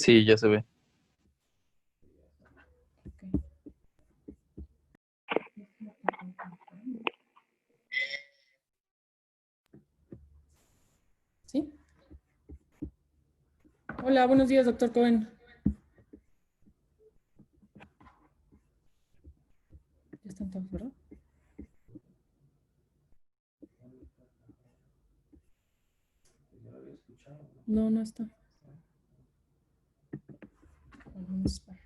Sí, ya se ve. ¿Sí? Hola, buenos días, doctor Cohen. Ya están todos, ¿verdad? No, no está. Vamos a esperar.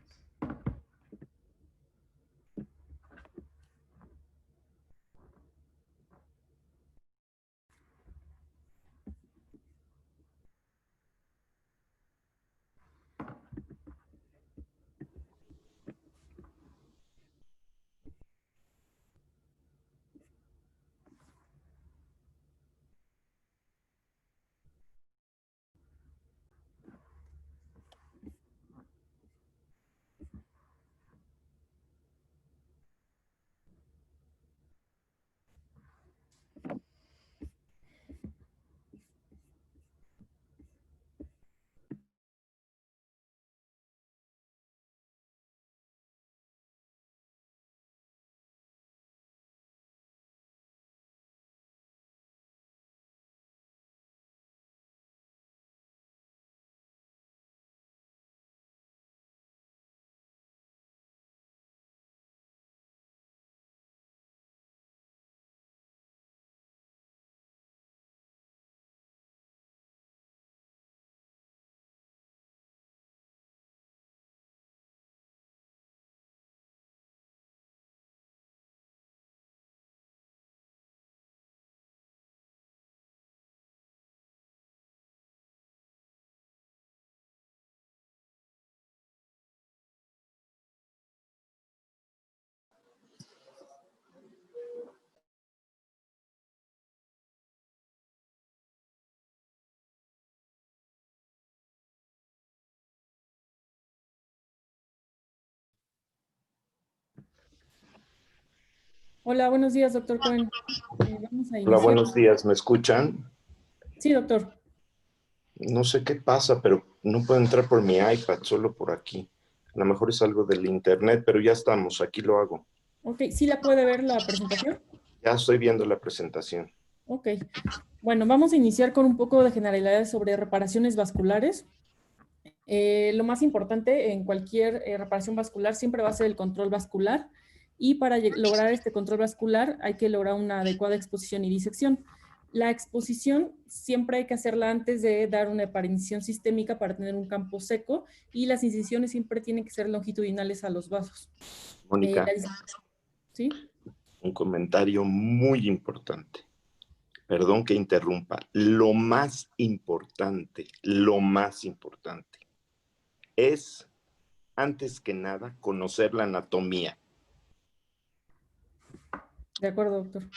Hola, buenos días, doctor Cohen. Vamos a Hola, iniciar. buenos días, ¿me escuchan? Sí, doctor. No sé qué pasa, pero no puedo entrar por mi iPad, solo por aquí. A lo mejor es algo del internet, pero ya estamos, aquí lo hago. Ok, ¿sí la puede ver la presentación? Ya estoy viendo la presentación. Ok. Bueno, vamos a iniciar con un poco de generalidades sobre reparaciones vasculares. Lo más importante en cualquier reparación vascular siempre va a ser el control vascular y para lograr este control vascular hay que lograr una adecuada exposición y disección. La exposición siempre hay que hacerla antes de dar una heparincisión sistémica para tener un campo seco y las incisiones siempre tienen que ser longitudinales a los vasos. Mónica, ¿Sí? un comentario muy importante. Perdón que interrumpa. Lo más importante es, antes que nada, conocer la anatomía. De acuerdo, doctor.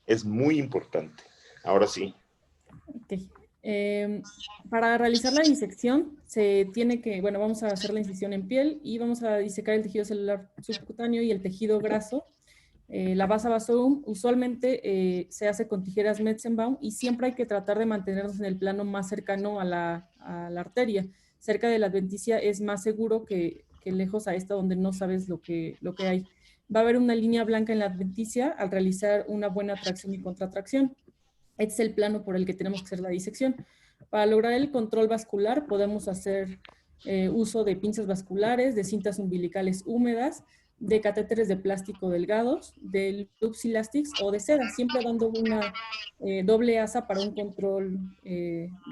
Es muy importante. Ahora sí. Ok. Eh, para realizar la disección se tiene que, bueno, vamos a hacer la incisión en piel y vamos a disecar el tejido celular subcutáneo y el tejido graso. La basa vasorum usualmente se hace con tijeras Metzenbaum y siempre hay que tratar de mantenernos en el plano más cercano a la arteria. Cerca de la adventicia es más seguro que lejos a esta donde no sabes lo que hay. Va a haber una línea blanca en la adventicia al realizar una buena tracción y contratracción. Este es el plano por el que tenemos que hacer la disección. Para lograr el control vascular podemos hacer uso de pinzas vasculares, de cintas umbilicales húmedas, de catéteres de plástico delgados, de loops elastics o de seda, siempre dando una doble asa para un control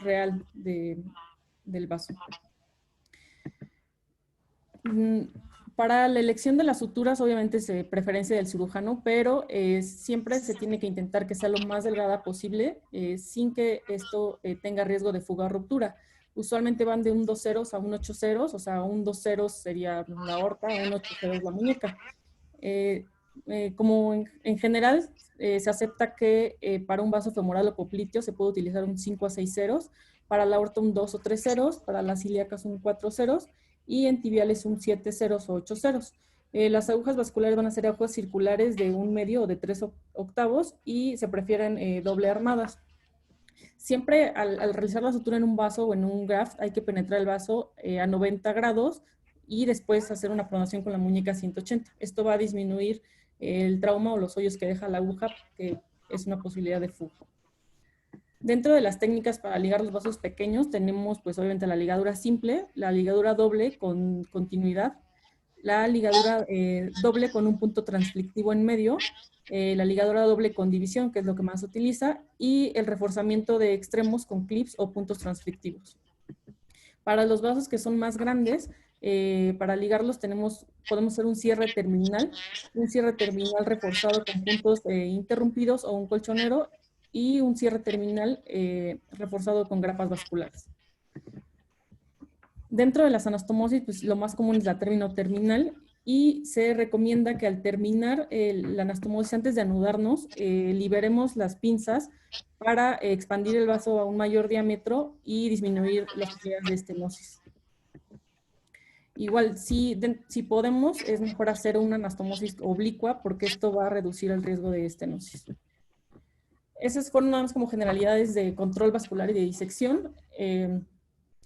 real del vaso. Para la elección de las suturas, obviamente es preferencia del cirujano, pero siempre se tiene que intentar que sea lo más delgada posible, sin que esto tenga riesgo de fuga o ruptura. Usualmente van de un 2 ceros a un 8 ceros, o sea, un 2 ceros sería la aorta, un 8 ceros la muñeca. Eh, como en general, se acepta que para un vaso femoral o popliteo se puede utilizar un 5 a 6 ceros, para la aorta un 2 o 3 ceros, para las ilíacas un 4 ceros, y en tibiales un 7 ceros o 8 ceros. Las agujas vasculares van a ser agujas circulares de 1 medio o de 3 octavos y se prefieren doble armadas. Siempre al realizar la sutura en un vaso o en un graft hay que penetrar el vaso a 90 grados y después hacer una pronación con la muñeca a 180. Esto va a disminuir el trauma o los hoyos que deja la aguja, que es una posibilidad de fuga. Dentro de las técnicas para ligar los vasos pequeños tenemos pues obviamente la ligadura simple, la ligadura doble con continuidad, la ligadura doble con un punto transflictivo en medio, la ligadura doble con división, que es lo que más se utiliza, y el reforzamiento de extremos con clips o puntos transflictivos. Para los vasos que son más grandes, para ligarlos podemos hacer un cierre terminal reforzado con puntos interrumpidos o un colchonero y un cierre terminal reforzado con grapas vasculares. Dentro de las anastomosis, pues lo más común es la término terminal y se recomienda que al terminar la anastomosis, antes de anudarnos, liberemos las pinzas para expandir el vaso a un mayor diámetro y disminuir las posibilidades de estenosis. Igual, si podemos, es mejor hacer una anastomosis oblicua porque esto va a reducir el riesgo de estenosis. Esas fueron nada más como generalidades de control vascular y de disección.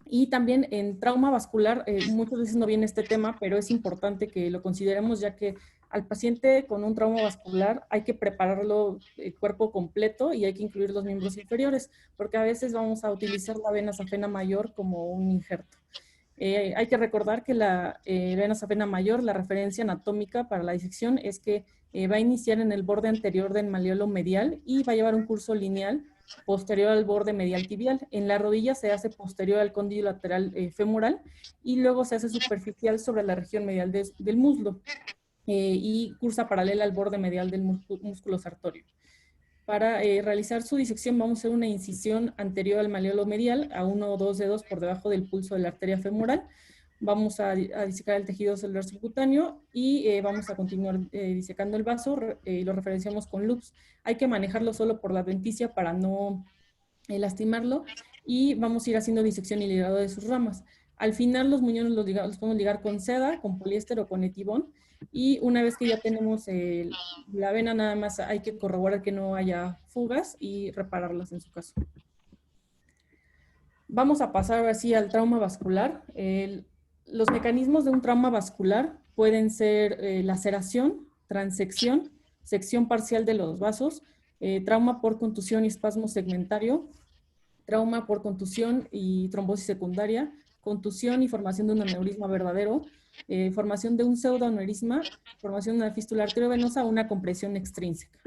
Y también en trauma vascular, muchas veces no viene este tema, pero es importante que lo consideremos ya que al paciente con un trauma vascular hay que prepararlo el cuerpo completo y hay que incluir los miembros inferiores, porque a veces vamos a utilizar la vena safena mayor como un injerto. Hay que recordar que la vena safena mayor, la referencia anatómica para la disección es que va a iniciar en el borde anterior del malleolo medial y va a llevar un curso lineal posterior al borde medial tibial. En la rodilla se hace posterior al cóndilo lateral femoral y luego se hace superficial sobre la región medial del muslo y cursa paralela al borde medial del músculo sartorio. Para realizar su disección vamos a hacer una incisión anterior al malleolo medial a 1 o 2 dedos por debajo del pulso de la arteria femoral. Vamos a disecar el tejido celular subcutáneo y vamos a continuar disecando el vaso y lo referenciamos con loops. Hay que manejarlo solo por la adventicia para no lastimarlo y vamos a ir haciendo disección y ligado de sus ramas. Al final los muñones los podemos ligar con seda, con poliéster o con etibón y una vez que ya tenemos la vena nada más hay que corroborar que no haya fugas y repararlas en su caso. Vamos a pasar así al trauma vascular. Los mecanismos de un trauma vascular pueden ser laceración, transección, sección parcial de los vasos, trauma por contusión y espasmo segmentario, trauma por contusión y trombosis secundaria, contusión y formación de un aneurisma verdadero, formación de un pseudoaneurisma, formación de una fístula arteriovenosa o una compresión extrínseca.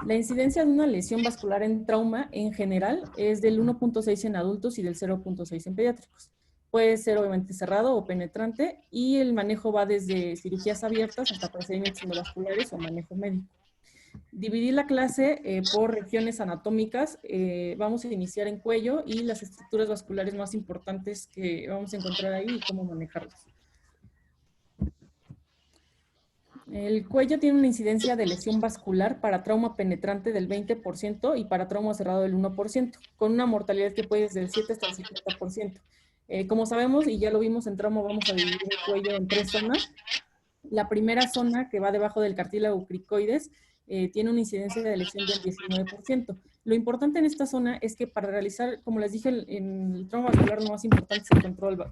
La incidencia de una lesión vascular en trauma en general es del 1.6 en adultos y del 0.6 en pediátricos. Puede ser obviamente cerrado o penetrante y el manejo va desde cirugías abiertas hasta procedimientos endovasculares o manejo médico. Dividir la clase por regiones anatómicas, vamos a iniciar en cuello y las estructuras vasculares más importantes que vamos a encontrar ahí y cómo manejarlas. El cuello tiene una incidencia de lesión vascular para trauma penetrante del 20% y para trauma cerrado del 1%, con una mortalidad que puede desde el 7 hasta el 50%. Como sabemos, y ya lo vimos en trauma, vamos a dividir el cuello en 3 zonas. La primera zona, que va debajo del cartílago cricoides, tiene una incidencia de lesión del 19%. Lo importante en esta zona es que para realizar, como les dije, en el trauma vascular lo más importante es el control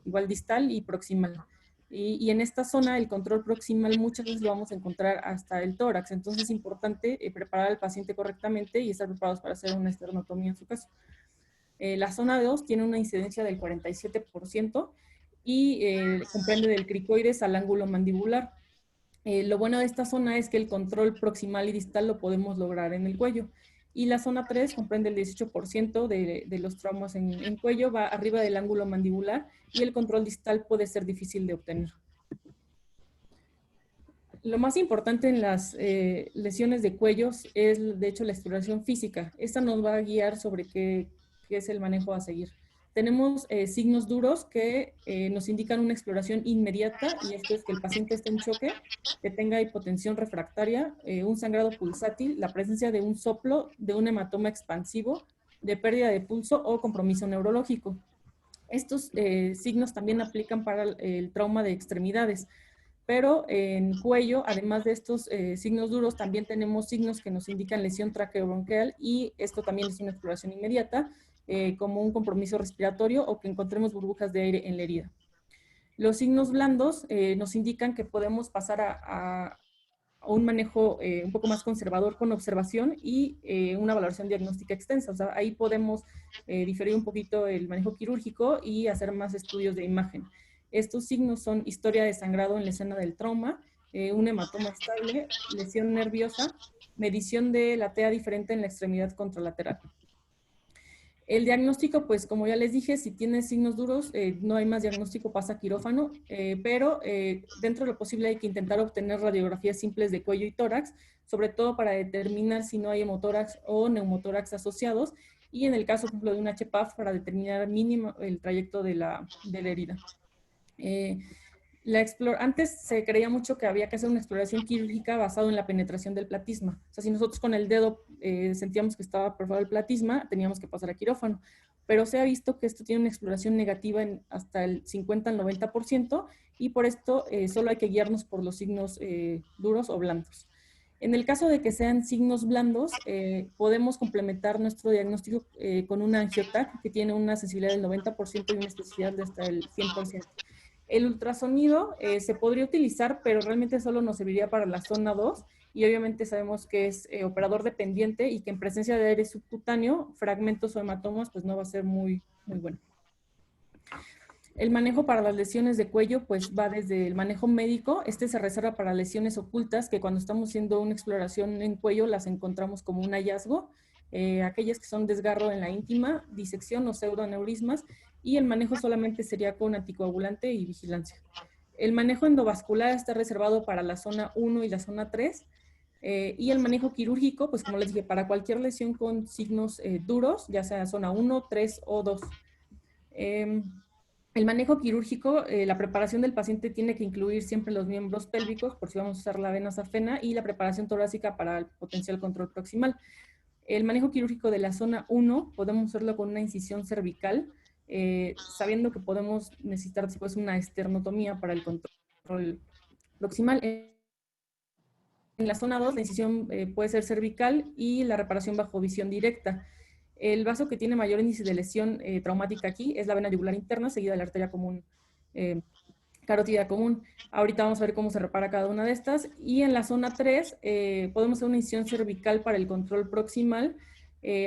igual distal y proximal. Y en esta zona el control proximal muchas veces lo vamos a encontrar hasta el tórax. Entonces es importante preparar al paciente correctamente y estar preparados para hacer una esternotomía en su caso. La zona 2 tiene una incidencia del 47% y comprende del cricoides al ángulo mandibular. Lo bueno de esta zona es que el control proximal y distal lo podemos lograr en el cuello. Y la zona 3 comprende el 18% de los traumas en cuello, va arriba del ángulo mandibular y el control distal puede ser difícil de obtener. Lo más importante en las lesiones de cuellos es, de hecho, la exploración física. Esta nos va a guiar sobre qué es el manejo a seguir. Tenemos signos duros que nos indican una exploración inmediata y esto es que el paciente esté en choque, que tenga hipotensión refractaria, un sangrado pulsátil, la presencia de un soplo, de un hematoma expansivo, de pérdida de pulso o compromiso neurológico. Estos signos también aplican para el trauma de extremidades, pero en cuello, además de estos signos duros, también tenemos signos que nos indican lesión traqueobronquial y esto también es una exploración inmediata, como un compromiso respiratorio o que encontremos burbujas de aire en la herida. Los signos blandos nos indican que podemos pasar a un manejo un poco más conservador con observación y una valoración diagnóstica extensa. O sea, ahí podemos diferir un poquito el manejo quirúrgico y hacer más estudios de imagen. Estos signos son historia de sangrado en la escena del trauma, un hematoma estable, lesión nerviosa, medición de la TEA diferente en la extremidad contralateral. El diagnóstico, pues como ya les dije, si tiene signos duros, no hay más diagnóstico, pasa a quirófano, pero dentro de lo posible hay que intentar obtener radiografías simples de cuello y tórax, sobre todo para determinar si no hay hemotórax o neumotórax asociados, y en el caso, por ejemplo, de un HPAF, para determinar mínimo el trayecto de la herida. Antes se creía mucho que había que hacer una exploración quirúrgica basada en la penetración del platisma. O sea, si nosotros con el dedo sentíamos que estaba perforado el platisma, teníamos que pasar a quirófano. Pero se ha visto que esto tiene una exploración negativa en hasta el 50 al 90% y por esto solo hay que guiarnos por los signos duros o blandos. En el caso de que sean signos blandos, podemos complementar nuestro diagnóstico con una angiotac que tiene una sensibilidad del 90% y una especificidad de hasta el 100%. El ultrasonido se podría utilizar, pero realmente solo nos serviría para la zona 2 y obviamente sabemos que es operador dependiente y que en presencia de aire subcutáneo, fragmentos o hematomas, pues no va a ser muy bueno. El manejo para las lesiones de cuello, pues va desde el manejo médico. Este se reserva para lesiones ocultas, que cuando estamos haciendo una exploración en cuello las encontramos como un hallazgo. Aquellas que son desgarro en la íntima, disección o pseudoaneurismas, y el manejo solamente sería con anticoagulante y vigilancia. El manejo endovascular está reservado para la zona 1 y la zona 3, y el manejo quirúrgico, pues como les dije, para cualquier lesión con signos duros, ya sea zona 1, 3 o 2. El manejo quirúrgico, la preparación del paciente tiene que incluir siempre los miembros pélvicos, por si vamos a usar la vena safena, y la preparación torácica para el potencial control proximal. El manejo quirúrgico de la zona 1 podemos hacerlo con una incisión cervical, sabiendo que podemos necesitar después una esternotomía para el control proximal. En la zona 2, la incisión puede ser cervical y la reparación bajo visión directa. El vaso que tiene mayor índice de lesión traumática aquí es la vena yugular interna, seguida de la arteria común, carótida común. Ahorita vamos a ver cómo se repara cada una de estas. Y en la zona 3 podemos hacer una incisión cervical para el control proximal.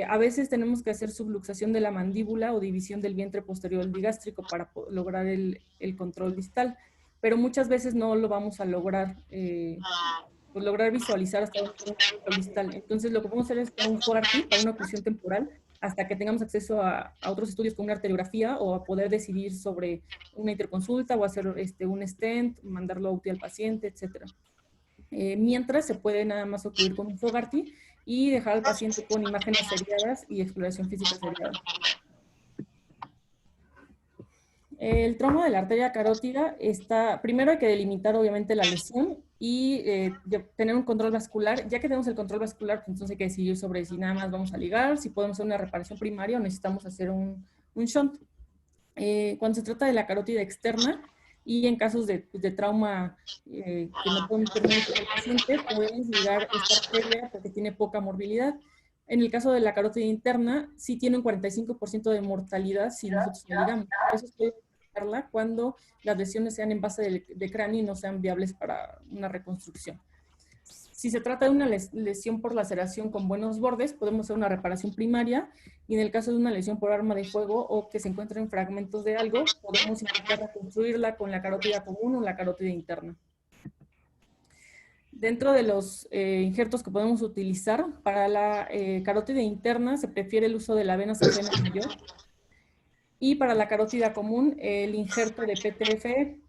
A veces tenemos que hacer subluxación de la mandíbula o división del vientre posterior bigástrico para lograr el control distal, pero muchas veces no lo vamos a lograr, lograr visualizar hasta un control distal. Entonces lo que podemos hacer es un FOGARTI para una oclusión temporal hasta que tengamos acceso a otros estudios con una arteriografía o a poder decidir sobre una interconsulta o hacer un stent, mandarlo a UTI al paciente, etc. Mientras se puede nada más ocluir con un FOGARTI y dejar al paciente con imágenes seriadas y exploración física seriada. El trauma de la arteria carótida está, primero hay que delimitar obviamente la lesión y tener un control vascular. Ya que tenemos el control vascular, pues entonces hay que decidir sobre si nada más vamos a ligar, si podemos hacer una reparación primaria o necesitamos hacer un shunt. Cuando se trata de la carótida externa y en casos de trauma que no podemos intervenir con el paciente, podemos ligar esta arteria porque tiene poca morbilidad. En el caso de la carótida interna, sí tiene un 45% de mortalidad si nosotros la ligamos. Por eso estoy cuando las lesiones sean en base de cráneo y no sean viables para una reconstrucción. Si se trata de una lesión por laceración con buenos bordes, podemos hacer una reparación primaria, y en el caso de una lesión por arma de fuego o que se encuentren fragmentos de algo, podemos intentar reconstruirla con la carótida común o la carótida interna. Dentro de los injertos que podemos utilizar, para la carótida interna se prefiere el uso de la vena safena mayor, y para la carótida común, el injerto de PTFE.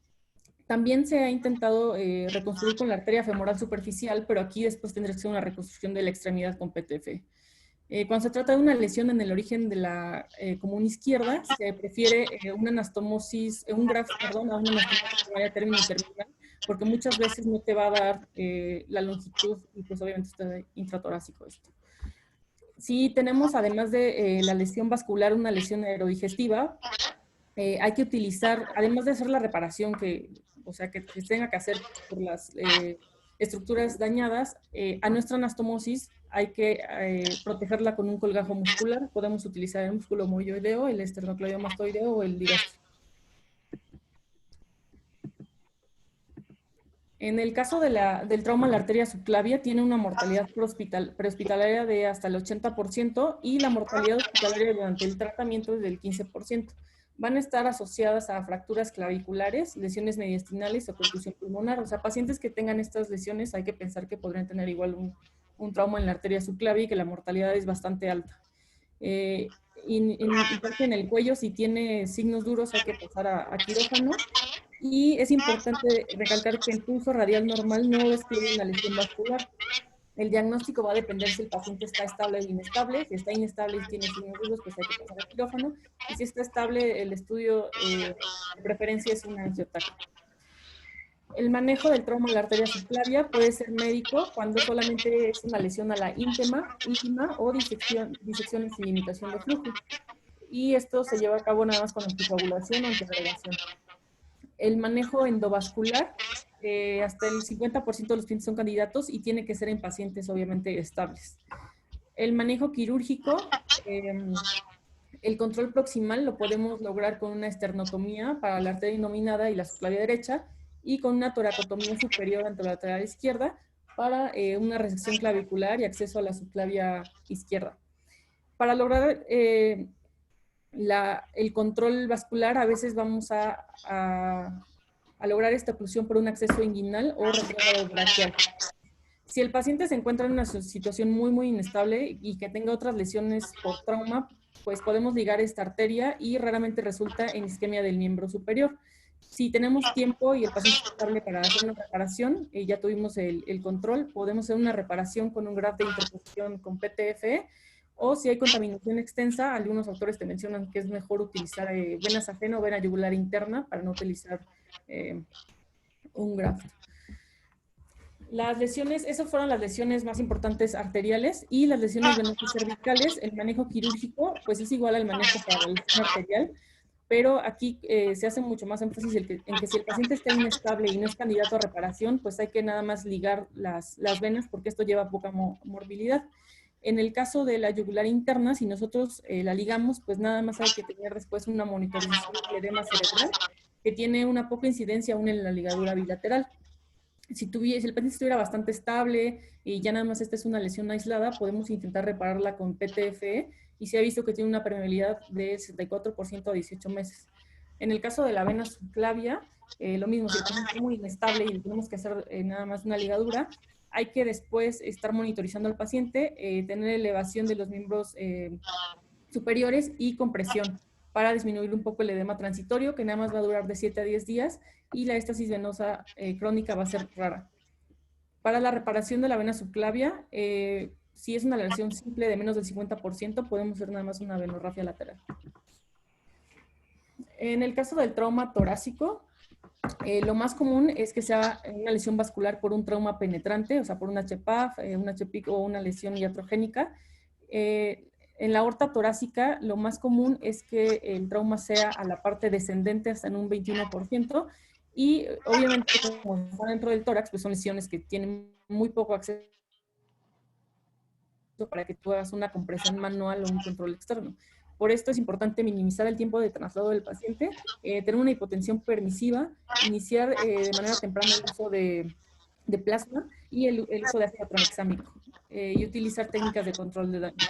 También se ha intentado reconstruir con la arteria femoral superficial, pero aquí después tendría que ser una reconstrucción de la extremidad con PTFE. Cuando se trata de una lesión en el origen de la común izquierda, se prefiere una anastomosis, un graft, perdón, a una anastomosis primaria término y terminal, porque muchas veces no te va a dar la longitud y pues obviamente está intratorácico esto. Si tenemos, además de la lesión vascular, una lesión aerodigestiva, hay que utilizar, además de hacer la reparación o sea, que se tenga que hacer por las estructuras dañadas, a nuestra anastomosis hay que protegerla con un colgajo muscular. Podemos utilizar el músculo moyoideo, el esternocleidomastoideo o el digástrico. En el caso del trauma a la arteria subclavia, tiene una mortalidad prehospitalaria de hasta el 80% y la mortalidad hospitalaria durante el tratamiento es del 15%. Van a estar asociadas a fracturas claviculares, lesiones mediastinales o percusión pulmonar. O sea, pacientes que tengan estas lesiones hay que pensar que podrían tener igual un trauma en la arteria subclavia y que la mortalidad es bastante alta. Igual que en el cuello, si tiene signos duros hay que pasar a quirófano. Y es importante recalcar que el pulso radial normal no excluye una lesión vascular. El diagnóstico va a depender si el paciente está estable o inestable. Si está inestable y tiene signos duros, pues hay que pasar a quirófano. Y si está estable, el estudio de preferencia es una angiotac. El manejo del trauma a la arteria subclavia puede ser médico cuando solamente es una lesión a la íntima o disección sin limitación de flujo. Y esto se lleva a cabo nada más con anticoagulación o antiagregación. El manejo endovascular, hasta el 50% de los pacientes son candidatos y tiene que ser en pacientes obviamente estables. El manejo quirúrgico, el control proximal lo podemos lograr con una esternotomía para la arteria innominada y la subclavia derecha y con una toracotomía superior anterolateral izquierda para una resección clavicular y acceso a la subclavia izquierda. Para lograr el control vascular, a veces vamos a lograr esta oclusión por un acceso inguinal o retrógrado braquial. Si el paciente se encuentra en una situación muy inestable y que tenga otras lesiones por trauma, pues podemos ligar esta arteria y raramente resulta en isquemia del miembro superior. Si tenemos tiempo y el paciente está estable para hacer una reparación, ya tuvimos el control, podemos hacer una reparación con un graft de interposición con PTFE, o si hay contaminación extensa, algunos autores te mencionan que es mejor utilizar vena safena o vena yugular interna para no utilizar un graft. Las lesiones, esas fueron las lesiones más importantes arteriales, y las lesiones venosas cervicales, el manejo quirúrgico, pues es igual al manejo para la lesión arterial, pero aquí se hace mucho más énfasis en que si el paciente está inestable y no es candidato a reparación, pues hay que nada más ligar las venas porque esto lleva poca morbilidad. En el caso de la yugular interna, si nosotros la ligamos, pues nada más hay que tener después una monitorización del edema cerebral, que tiene una poca incidencia aún en la ligadura bilateral. Si el paciente estuviera bastante estable y ya nada más esta es una lesión aislada, podemos intentar repararla con PTFE y se ha visto que tiene una permeabilidad de 64% a 18 meses. En el caso de la vena subclavia, lo mismo, si el paciente es muy inestable y tenemos que hacer nada más una ligadura, hay que después estar monitorizando al paciente, tener elevación de los miembros superiores y compresión para disminuir un poco el edema transitorio, que nada más va a durar de 7 a 10 días, y la éstasis venosa crónica va a ser rara. Para la reparación de la vena subclavia, si es una lesión simple de menos del 50%, podemos hacer nada más una venorrafia lateral. En el caso del trauma torácico, lo más común es que sea una lesión vascular por un trauma penetrante, o sea, por un HPAF, un HPIC o una lesión iatrogénica. En la aorta torácica, lo más común es que el trauma sea a la parte descendente hasta en un 21%, y obviamente como está dentro del tórax, pues son lesiones que tienen muy poco acceso para que tú hagas una compresión manual o un control externo. Por esto es importante minimizar el tiempo de traslado del paciente, tener una hipotensión permisiva, iniciar de manera temprana el uso de plasma y el uso de ácido tranexámico, y utilizar técnicas de control de daños.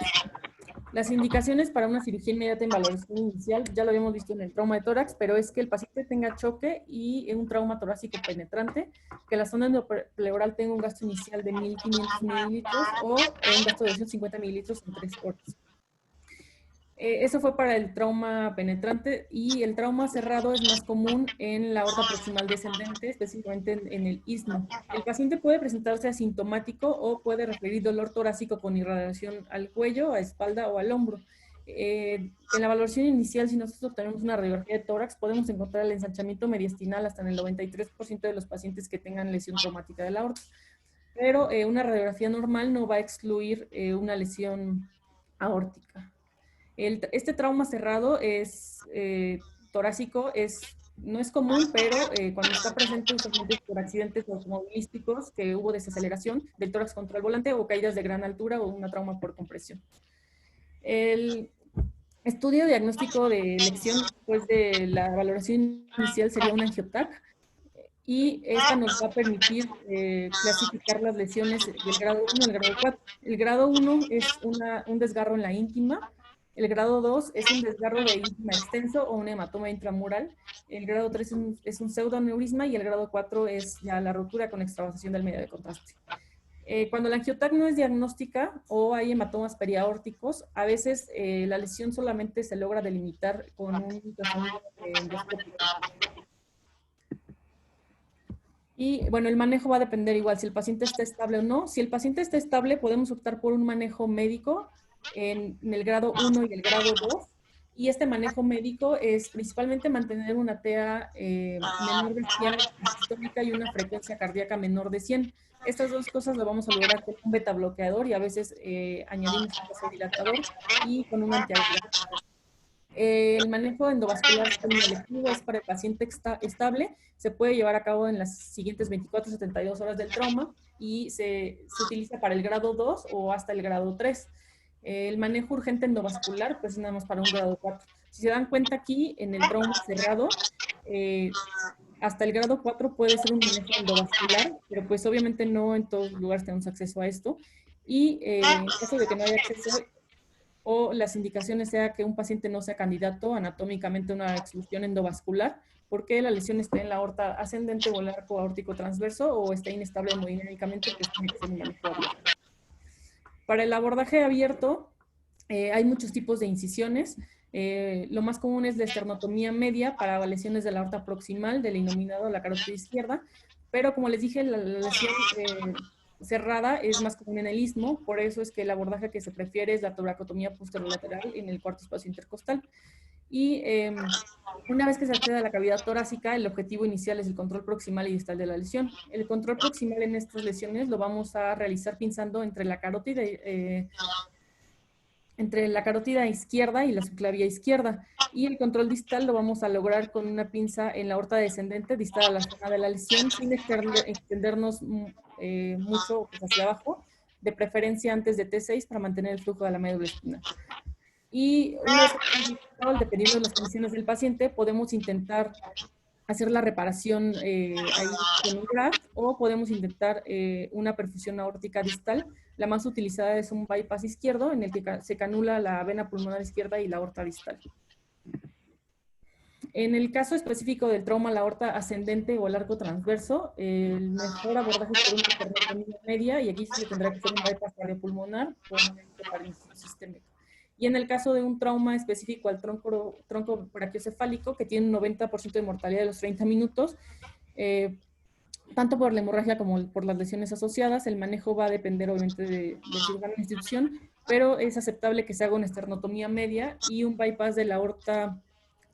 Las indicaciones para una cirugía inmediata en valoración inicial, ya lo habíamos visto en el trauma de tórax, pero es que el paciente tenga choque y un trauma torácico penetrante, que la zona endopleural tenga un gasto inicial de 1.500 mililitros o un gasto de 250 mililitros en 3 horas. Eso fue para el trauma penetrante, y el trauma cerrado es más común en la aorta proximal descendente, específicamente en el istmo. El paciente puede presentarse asintomático o puede referir dolor torácico con irradiación al cuello, a espalda o al hombro. En la valoración inicial, si nosotros tenemos una radiografía de tórax, podemos encontrar el ensanchamiento mediastinal hasta en el 93% de los pacientes que tengan lesión traumática de la aorta. Pero una radiografía normal no va a excluir una lesión aórtica. Este trauma cerrado es torácico no es común, pero cuando está presente usualmente por accidentes automovilísticos que hubo desaceleración del tórax contra el volante o caídas de gran altura o una trauma por compresión. El estudio diagnóstico de elección después de la valoración inicial sería un angiotac, y esta nos va a permitir clasificar las lesiones del grado 1 al grado 4. El grado 1 es un desgarro en la íntima, el grado 2 es un desgarro de íntima extenso o un hematoma intramural, el grado 3 es un pseudoneurisma y el grado 4 es ya la rotura con extravasación del medio de contraste. Cuando la angiotac no es diagnóstica o hay hematomas periaórticos, a veces la lesión solamente se logra delimitar con un ultrasonido endoscópico. Y bueno, el manejo va a depender igual si el paciente está estable o no. Si el paciente está estable, podemos optar por un manejo médico en el grado 1 y el grado 2. Y este manejo médico es principalmente mantener una TEA menor de 100 sistólica y una frecuencia cardíaca menor de 100. Estas dos cosas lo vamos a lograr con un beta bloqueador y a veces añadimos un vasodilatador y con un antiagregante. El manejo endovascular electivo es para el paciente estable, se puede llevar a cabo en las siguientes 24 a 72 horas del trauma y se utiliza para el grado 2 o hasta el grado 3. El manejo urgente endovascular, pues nada más para un grado 4. Si se dan cuenta aquí, en el trauma cerrado, hasta el grado 4 puede ser un manejo endovascular, pero pues obviamente no en todos los lugares tenemos acceso a esto. Y en caso de que no haya acceso, o las indicaciones sea que un paciente no sea candidato anatómicamente a una exclusión endovascular, porque la lesión está en la aorta ascendente o el arco aórtico transverso o está inestable hemodinámicamente, pues tiene que ser un manejo abierto. Para el abordaje abierto, hay muchos tipos de incisiones. Lo más común es la esternotomía media para lesiones de la aorta proximal, del innominado a la carótida izquierda, pero como les dije, la lesión cerrada es más común en el istmo, por eso es que el abordaje que se prefiere es la toracotomía posterolateral en el cuarto espacio intercostal. Y una vez que se accede a la cavidad torácica, el objetivo inicial es el control proximal y distal de la lesión. El control proximal en estas lesiones lo vamos a realizar pinzando entre la carótida izquierda y la subclavia izquierda. Y el control distal lo vamos a lograr con una pinza en la aorta descendente, distal a la zona de la lesión, sin extendernos mucho hacia abajo, de preferencia antes de T6 para mantener el flujo de la médula espinal. Y una vez que dependiendo de las condiciones del paciente, podemos intentar hacer la reparación ahí con un graft o podemos intentar una perfusión aórtica distal. La más utilizada es un bypass izquierdo en el que se canula la vena pulmonar izquierda y la aorta distal. En el caso específico del trauma a la aorta ascendente o el arco transverso, el mejor abordaje es por una esternotomía media y aquí se tendrá que hacer un bypass cardiopulmonar con un paréntesis sistémico. Y en el caso de un trauma específico al tronco brachiocefálico, que tiene un 90% de mortalidad de los 30 minutos, tanto por la hemorragia como por las lesiones asociadas, el manejo va a depender obviamente del cirujano de institución, pero es aceptable que se haga una esternotomía media y un bypass de la aorta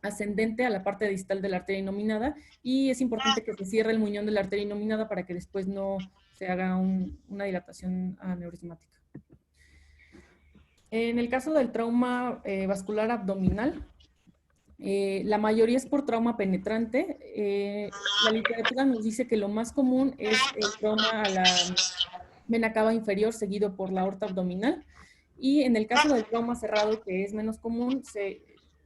ascendente a la parte distal de la arteria innominada, y es importante que se cierre el muñón de la arteria innominada para que después no se haga una dilatación aneurismática. En el caso del trauma vascular abdominal, la mayoría es por trauma penetrante. La literatura nos dice que lo más común es el trauma a la vena cava inferior seguido por la aorta abdominal. Y en el caso del trauma cerrado, que es menos común,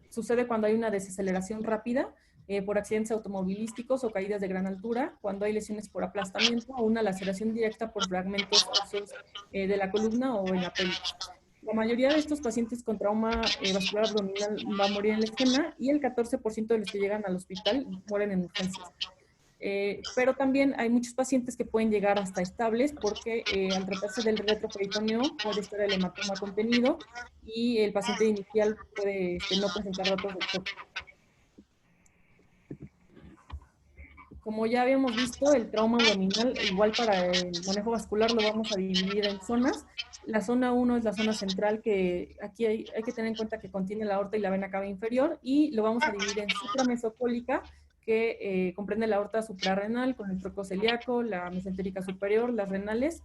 sucede cuando hay una desaceleración rápida por accidentes automovilísticos o caídas de gran altura, cuando hay lesiones por aplastamiento o una laceración directa por fragmentos óseos de la columna o en la pelvis. La mayoría de estos pacientes con trauma vascular abdominal va a morir en la escena y el 14% de los que llegan al hospital mueren en urgencias. Pero también hay muchos pacientes que pueden llegar hasta estables porque al tratarse del retroperitoneo puede estar el hematoma contenido y el paciente inicial puede no presentar datos de shock. Como ya habíamos visto, el trauma abdominal, igual para el manejo vascular, lo vamos a dividir en zonas. La zona 1 es la zona central, que aquí hay que tener en cuenta que contiene la aorta y la vena cava inferior, y lo vamos a dividir en supramesocólica, que comprende la aorta suprarrenal con el troco celíaco, la mesentérica superior, las renales,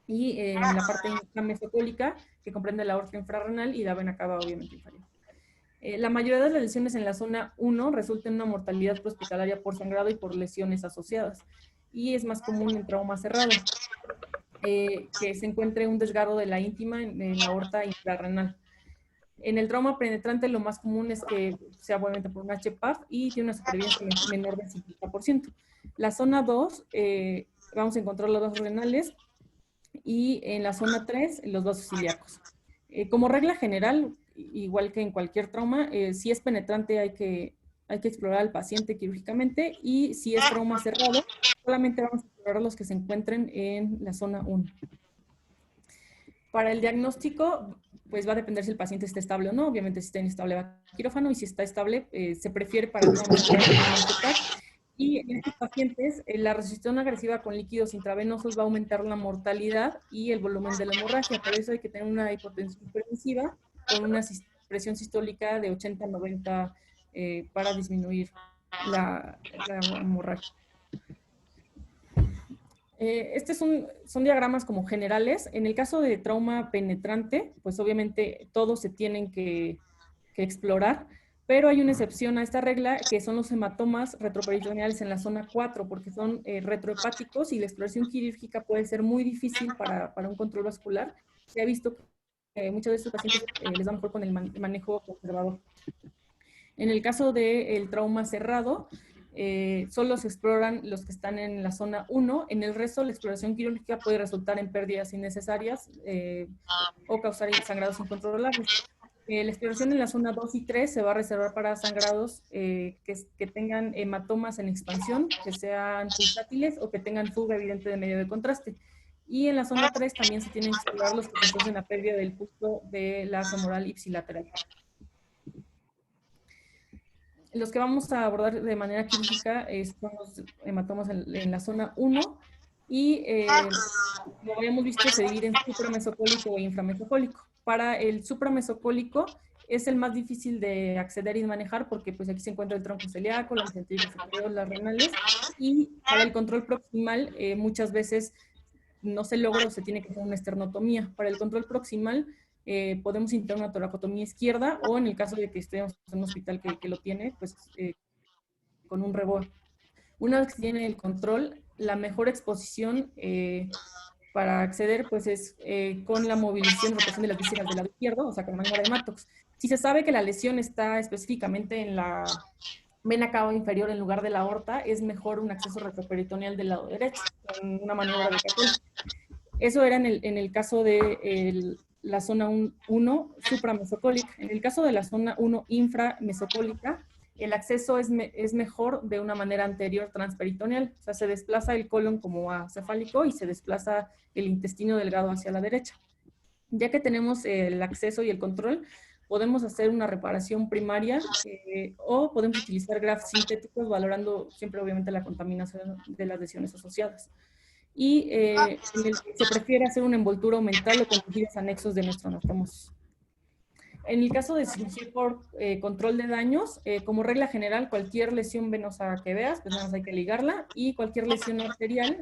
y en la parte inframesocólica, que comprende la aorta infrarrenal y la vena cava obviamente inferior. La mayoría de las lesiones en la zona 1 resultan en una mortalidad prehospitalaria por sangrado y por lesiones asociadas. Y es más común en trauma cerrado, que se encuentre un desgarro de la íntima en la aorta intrarrenal. En el trauma penetrante lo más común es que sea obviamente por un HPAF y tiene una supervivencia menor del 50%. La zona 2, vamos a encontrar los vasos renales y en la zona 3, los vasos ilíacos. Como regla general, igual que en cualquier trauma, si es penetrante hay que explorar al paciente quirúrgicamente y si es trauma cerrado, solamente vamos a explorar los que se encuentren en la zona 1. Para el diagnóstico, pues va a depender si el paciente está estable o no. Obviamente, si está inestable va a quirófano y si está estable, se prefiere para el trauma cerrado. Y en estos pacientes, la resucitación agresiva con líquidos intravenosos va a aumentar la mortalidad y el volumen de la hemorragia. Por eso hay que tener una hipotensión permisiva con una presión sistólica de 80-90 para disminuir la hemorragia. Son diagramas como generales. En el caso de trauma penetrante, pues obviamente todos se tienen que explorar, pero hay una excepción a esta regla que son los hematomas retroperitoneales en la zona 4, porque son retrohepáticos y la exploración quirúrgica puede ser muy difícil para un control vascular. Se ha visto que muchas de estos pacientes les va mejor con el manejo conservador. En el caso del trauma cerrado, solo se exploran los que están en la zona 1. En el resto, la exploración quirúrgica puede resultar en pérdidas innecesarias o causar sangrados incontrolables. La exploración en la zona 2 y 3 se va a reservar para sangrados que tengan hematomas en expansión, que sean pulsátiles o que tengan fuga evidente de medio de contraste. Y en la zona 3 también se tienen que explorar los que se asocian a pérdida del pulso de la femoral ipsilateral. Los que vamos a abordar de manera quirúrgica son los hematomas en la zona 1 y como habíamos visto se divide en supramesocólico e inframesocólico. Para el supramesocólico es el más difícil de acceder y de manejar porque pues aquí se encuentra el tronco celíaco, la mesenterio superior, las renales, y para el control proximal muchas veces no se logra o se tiene que hacer una esternotomía. Para el control proximal podemos intentar una toracotomía izquierda o en el caso de que estemos en un hospital que lo tiene, pues con un REBOA. Una vez que tiene el control, la mejor exposición para acceder pues es con la movilización y rotación de las vísceras del lado izquierdo, o sea, con maniobra de Mattox. Si se sabe que la lesión está específicamente en la vena cava inferior en lugar de la aorta, es mejor un acceso retroperitoneal del lado derecho, con una maniobra de Cattell. Eso era en el caso de la zona 1 supramesocólica. En el caso de la zona 1 inframesocólica, el acceso es mejor de una manera anterior transperitoneal. O sea, se desplaza el colon como acefálico y se desplaza el intestino delgado hacia la derecha. Ya que tenemos el acceso y el control, podemos hacer una reparación primaria o podemos utilizar grafts sintéticos valorando siempre obviamente la contaminación de las lesiones asociadas. Y se prefiere hacer una envoltura aumental o con tejidos anexos de nuestro anastomosis. En el caso de cirugía por control de daños, como regla general, cualquier lesión venosa que veas, pues nada más hay que ligarla, y cualquier lesión arterial,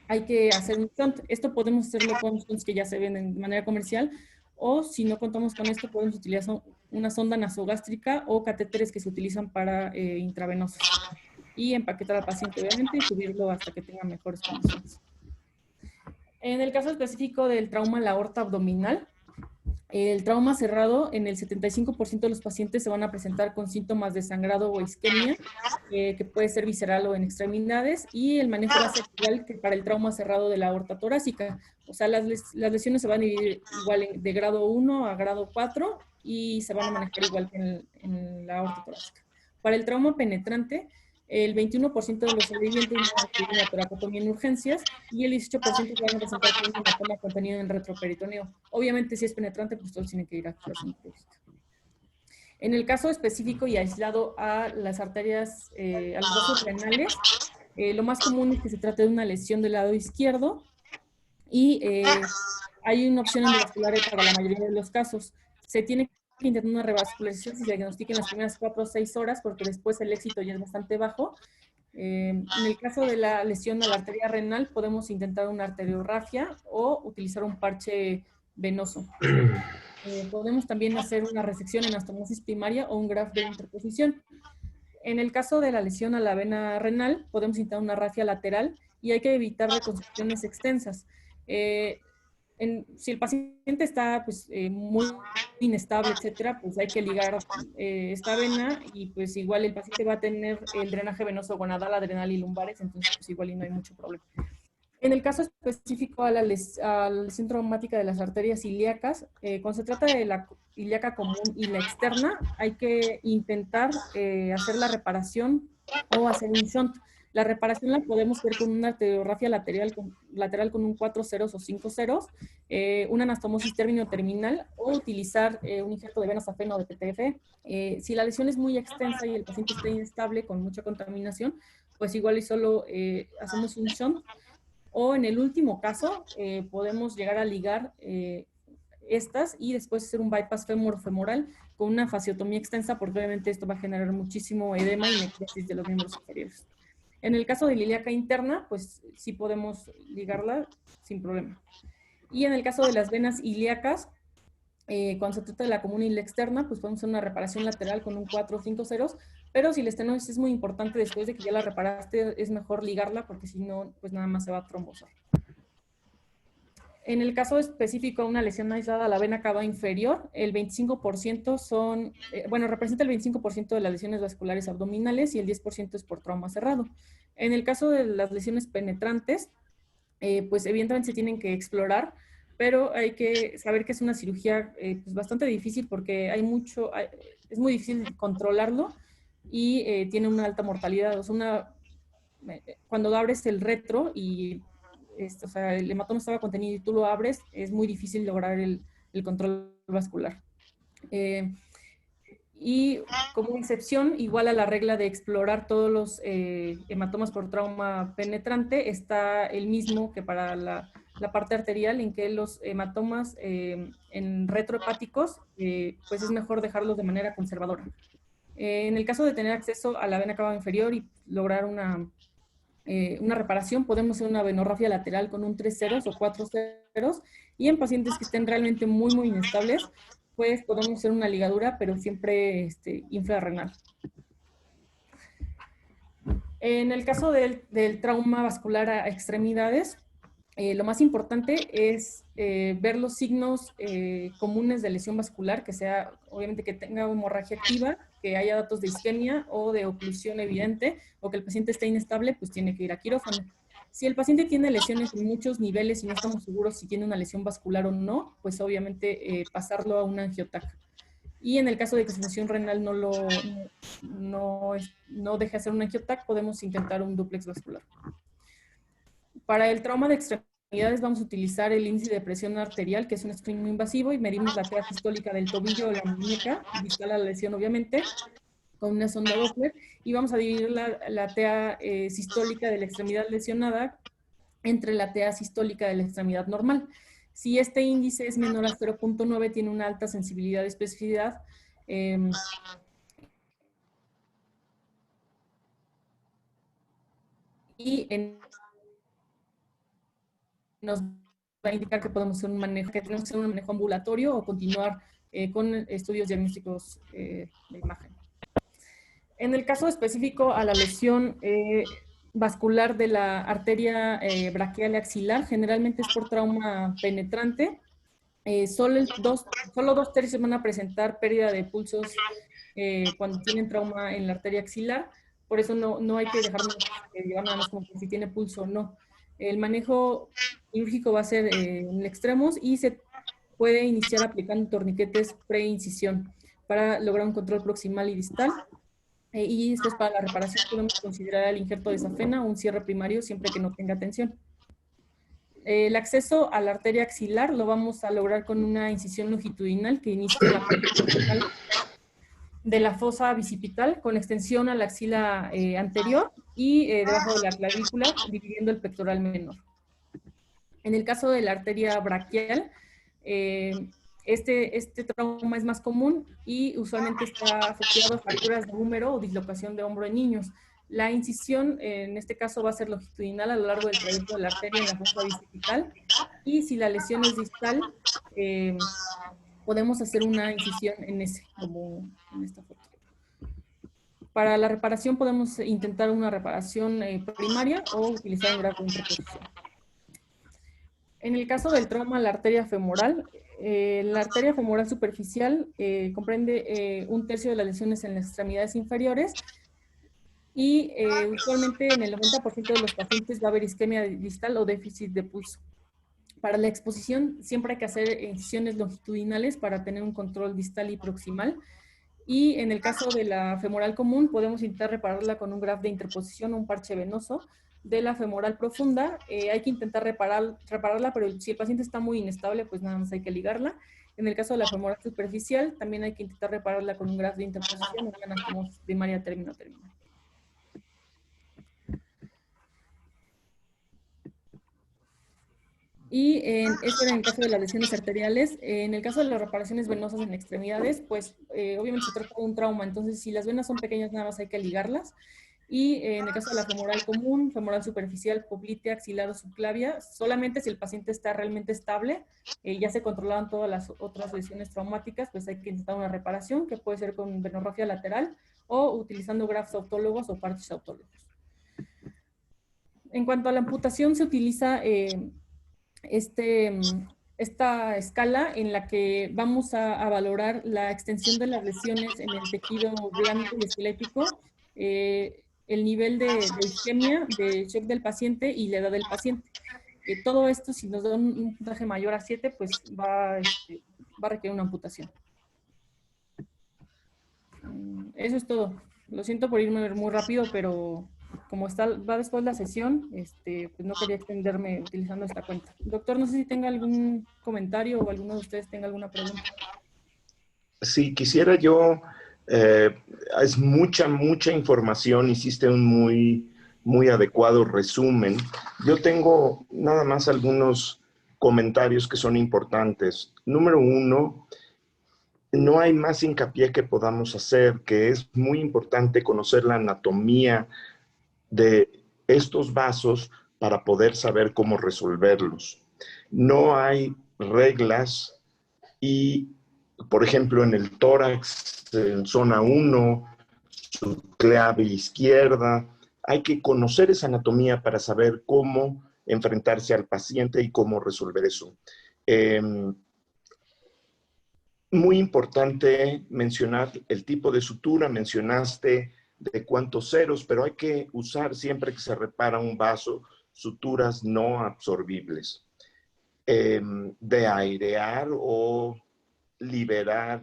hay que hacer un shunt. Esto podemos hacerlo con shunts que ya se venden de manera comercial, o si no contamos con esto, podemos utilizar una sonda nasogástrica o catéteres que se utilizan para intravenosos. Y empaquetar al paciente, obviamente, y subirlo hasta que tenga mejores condiciones. En el caso específico del trauma en la aorta abdominal, el trauma cerrado, en el 75% de los pacientes se van a presentar con síntomas de sangrado o isquemia, que puede ser visceral o en extremidades, y el manejo va a ser igual que para el trauma cerrado de la aorta torácica. O sea, las lesiones se van a dividir igual de grado 1 a grado 4 y se van a manejar igual que en la aorta torácica. Para el trauma penetrante, el 21% de los sobrevivientes van a recibir una toracotomía en urgencias y el 18% van a presentar un hematoma contenido en retroperitoneo. Obviamente, si es penetrante, pues todos tienen que ir a exploración quirúrgica. En el caso específico y aislado a las arterias, a los vasos renales, lo más común es que se trate de una lesión del lado izquierdo y hay una opción endovascular para la mayoría de los casos. Se tiene que intentar una revascularización si se diagnostica en las primeras 4 o 6 horas, porque después el éxito ya es bastante bajo. En el caso de la lesión a la arteria renal, podemos intentar una arteriorrafia o utilizar un parche venoso. Podemos también hacer una resección en anastomosis primaria o un graft de interposición. En el caso de la lesión a la vena renal, podemos intentar una rafia lateral y hay que evitar reconstrucciones extensas. Si el paciente está pues, muy inestable, etcétera, pues hay que ligar esta vena y pues igual el paciente va a tener el drenaje venoso gonadal, adrenal y lumbares, entonces pues igual y no hay mucho problema. En el caso específico a la lesión traumática de las arterias ilíacas, cuando se trata de la ilíaca común y la externa, hay que intentar hacer la reparación o hacer un shunt. La reparación la podemos ver con una arteriografía lateral con un 4 ceros o 5 ceros, una anastomosis término-terminal o utilizar un injerto de vena safena o de PTF. Si la lesión es muy extensa y el paciente está inestable con mucha contaminación, pues igual y solo hacemos un shunt. O en el último caso, podemos llegar a ligar estas y después hacer un bypass femoro-femoral con una fasciotomía extensa, porque obviamente esto va a generar muchísimo edema y necrosis de los miembros inferiores. En el caso de la ilíaca interna, pues sí podemos ligarla sin problema. Y en el caso de las venas ilíacas, cuando se trata de la común y la externa, pues podemos hacer una reparación lateral con un 4 o 5 ceros, pero si la estenosis es muy importante, después de que ya la reparaste, es mejor ligarla, porque si no, pues nada más se va a trombosar. En el caso específico de una lesión aislada a la vena cava inferior, el 25% son, representa el 25% de las lesiones vasculares abdominales y el 10% es por trauma cerrado. En el caso de las lesiones penetrantes, pues evidentemente se tienen que explorar, pero hay que saber que es una cirugía pues bastante difícil porque es muy difícil controlarlo y tiene una alta mortalidad. O sea, cuando abres el retro y o sea, el hematoma estaba contenido y tú lo abres, es muy difícil lograr el control vascular. Y como excepción, igual a la regla de explorar todos los hematomas por trauma penetrante, está el mismo que para la parte arterial, en que los hematomas en retrohepáticos, pues es mejor dejarlos de manera conservadora. En el caso de tener acceso a la vena cava inferior y lograr una reparación, podemos hacer una venorrafia lateral con un 3 ceros o 4 ceros, y en pacientes que estén realmente muy, muy inestables, pues podemos hacer una ligadura, pero siempre infrarrenal. En el caso del trauma vascular a extremidades, lo más importante es ver los signos comunes de lesión vascular, que sea, obviamente, que tenga hemorragia activa, que haya datos de isquemia o de oclusión evidente, o que el paciente esté inestable, pues tiene que ir a quirófano. Si el paciente tiene lesiones en muchos niveles y no estamos seguros si tiene una lesión vascular o no, pues obviamente pasarlo a un angiotac. Y en el caso de que su función renal no deje hacer un angiotac, podemos intentar un dúplex vascular. Para el trauma de extremidades vamos a utilizar el índice de presión arterial, que es un screen muy invasivo, y medimos la TA sistólica del tobillo o la muñeca, distal a la lesión obviamente, con una sonda Doppler, y vamos a dividir la TA sistólica de la extremidad lesionada entre la TA sistólica de la extremidad normal. Si este índice es menor a 0.9, tiene una alta sensibilidad y especificidad. Nos va a indicar que podemos hacer un manejo, que tenemos que hacer un manejo ambulatorio o continuar con estudios diagnósticos de imagen. En el caso específico a la lesión vascular de la arteria braquial axilar, generalmente es por trauma penetrante. Solo 2/3 van a presentar pérdida de pulsos cuando tienen trauma en la arteria axilar. Por eso no hay que dejarnos llevar nada más como que si tiene pulso o no. El manejo quirúrgico va a ser en extremos y se puede iniciar aplicando torniquetes pre-incisión para lograr un control proximal y distal. Y después para la reparación podemos considerar el injerto de safena o un cierre primario siempre que no tenga tensión. El acceso a la arteria axilar lo vamos a lograr con una incisión longitudinal que inicia la parte de la fosa bicipital con extensión a la axila anterior y debajo de la clavícula, dividiendo el pectoral menor. En el caso de la arteria braquial, este trauma es más común y usualmente está asociado a fracturas de húmero o dislocación de hombro en niños. La incisión, en este caso, va a ser longitudinal a lo largo del trayecto de la arteria en la fosa bicipital, y si la lesión es distal, podemos hacer una incisión en ese, como en esta foto. Para la reparación podemos intentar una reparación primaria o utilizar un grafo de interposición. En el caso del trauma a la arteria femoral superficial comprende un tercio de las lesiones en las extremidades inferiores y usualmente en el 90% de los pacientes va a haber isquemia distal o déficit de pulso. Para la exposición siempre hay que hacer incisiones longitudinales para tener un control distal y proximal. Y en el caso de la femoral común, podemos intentar repararla con un grafo de interposición o un parche venoso. De la femoral profunda, hay que intentar repararla, pero si el paciente está muy inestable, pues nada más hay que ligarla. En el caso de la femoral superficial, también hay que intentar repararla con un grafo de interposición o una anastomosis primaria término-terminal. Y esto era en el caso de las lesiones arteriales. En el caso de las reparaciones venosas en extremidades, pues obviamente se trata de un trauma, entonces si las venas son pequeñas nada más hay que ligarlas. Y en el caso de la femoral común, femoral superficial, poplitea, axilar o subclavia, solamente si el paciente está realmente estable, ya se controlaron todas las otras lesiones traumáticas, pues hay que intentar una reparación que puede ser con venografía lateral o utilizando grafos autólogos o parches autólogos. En cuanto a la amputación, se utiliza esta escala en la que vamos a valorar la extensión de las lesiones en el tejido blando y esquelético, el nivel de isquemia, de shock del paciente y la edad del paciente. Todo esto, si nos da un puntaje mayor a 7, pues va a requerir una amputación. Eso es todo. Lo siento por irme muy rápido, pero como va después la sesión, pues no quería extenderme utilizando esta cuenta. Doctor, no sé si tenga algún comentario o alguno de ustedes tenga alguna pregunta. Sí, quisiera yo, es mucha información, hiciste un muy adecuado resumen. Yo tengo nada más algunos comentarios que son importantes. Número uno, no hay más hincapié que podamos hacer, que es muy importante conocer la anatomía de estos vasos para poder saber cómo resolverlos. No hay reglas y, por ejemplo, en el tórax, en zona 1, su clave izquierda, hay que conocer esa anatomía para saber cómo enfrentarse al paciente y cómo resolver eso. Muy importante mencionar el tipo de sutura, mencionaste de cuántos ceros, pero hay que usar siempre que se repara un vaso suturas no absorbibles. De airear o liberar,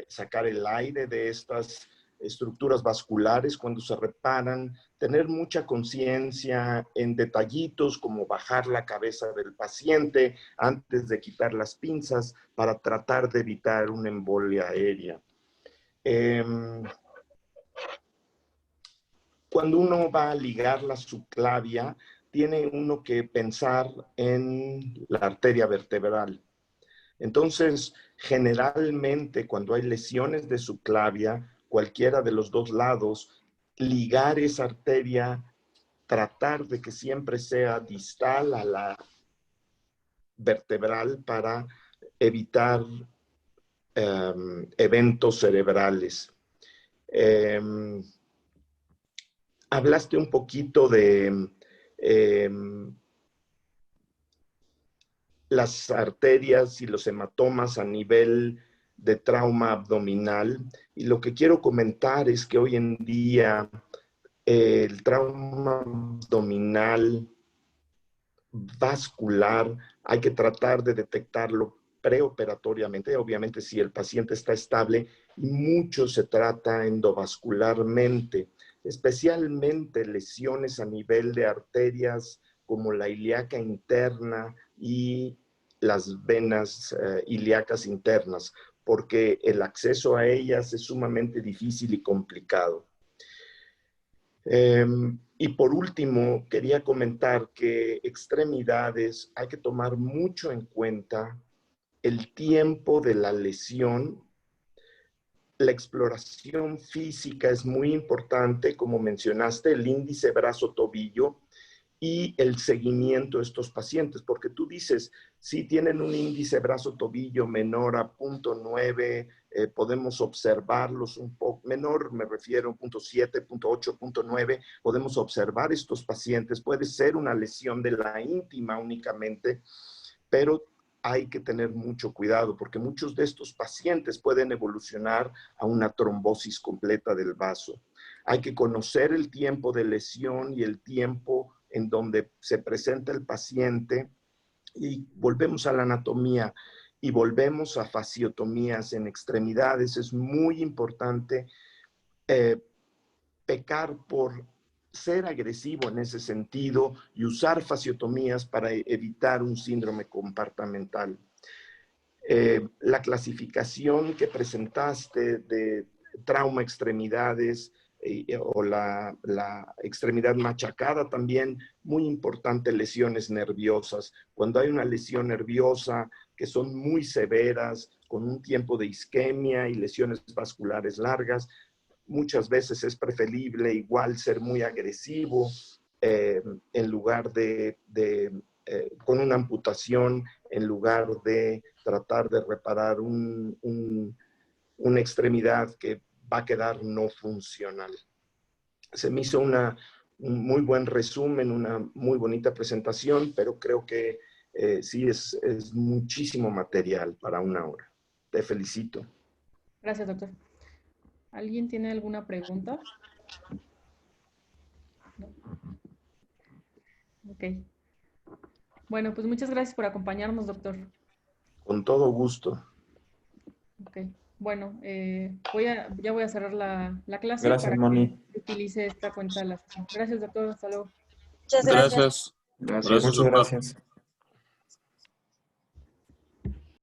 sacar el aire de estas estructuras vasculares cuando se reparan, tener mucha conciencia en detallitos como bajar la cabeza del paciente antes de quitar las pinzas para tratar de evitar una embolia aérea. Cuando uno va a ligar la subclavia, tiene uno que pensar en la arteria vertebral. Entonces, generalmente cuando hay lesiones de subclavia, cualquiera de los dos lados, ligar esa arteria, tratar de que siempre sea distal a la vertebral para evitar eventos cerebrales. Hablaste un poquito de las arterias y los hematomas a nivel de trauma abdominal. Y lo que quiero comentar es que hoy en día el trauma abdominal vascular hay que tratar de detectarlo preoperatoriamente, obviamente si el paciente está estable, y mucho se trata endovascularmente, especialmente lesiones a nivel de arterias como la ilíaca interna y las venas ilíacas internas, porque el acceso a ellas es sumamente difícil y complicado. Y por último, quería comentar que extremidades hay que tomar mucho en cuenta el tiempo de la lesión. La exploración física es muy importante, como mencionaste, el índice brazo-tobillo, y el seguimiento de estos pacientes, porque tú dices, si tienen un índice brazo-tobillo menor a 0.9, podemos observarlos un poco, menor me refiero a 0.7, 0.8, 0.9, podemos observar estos pacientes, puede ser una lesión de la íntima únicamente, pero hay que tener mucho cuidado porque muchos de estos pacientes pueden evolucionar a una trombosis completa del vaso. Hay que conocer el tiempo de lesión y el tiempo en donde se presenta el paciente y volvemos a la anatomía y volvemos a fasciotomías en extremidades. Es muy importante pecar por ser agresivo en ese sentido y usar fasciotomías para evitar un síndrome compartimental. La clasificación que presentaste de trauma extremidades o la extremidad machacada también, muy importante, lesiones nerviosas. Cuando hay una lesión nerviosa que son muy severas, con un tiempo de isquemia y lesiones vasculares largas, muchas veces es preferible igual ser muy agresivo en lugar con una amputación, en lugar de tratar de reparar una extremidad que va a quedar no funcional. Se me hizo un muy buen resumen, una muy bonita presentación, pero creo que sí es muchísimo material para una hora. Te felicito. Gracias, doctor. ¿Alguien tiene alguna pregunta? ¿No? Ok. Bueno, pues muchas gracias por acompañarnos, doctor. Con todo gusto. Ok. Bueno, ya voy a cerrar la clase Gracias, para Moni. que utilice esta cuenta de la sesión. Gracias, doctor. Hasta luego. Muchas gracias. Gracias. Gracias. Muchas gracias.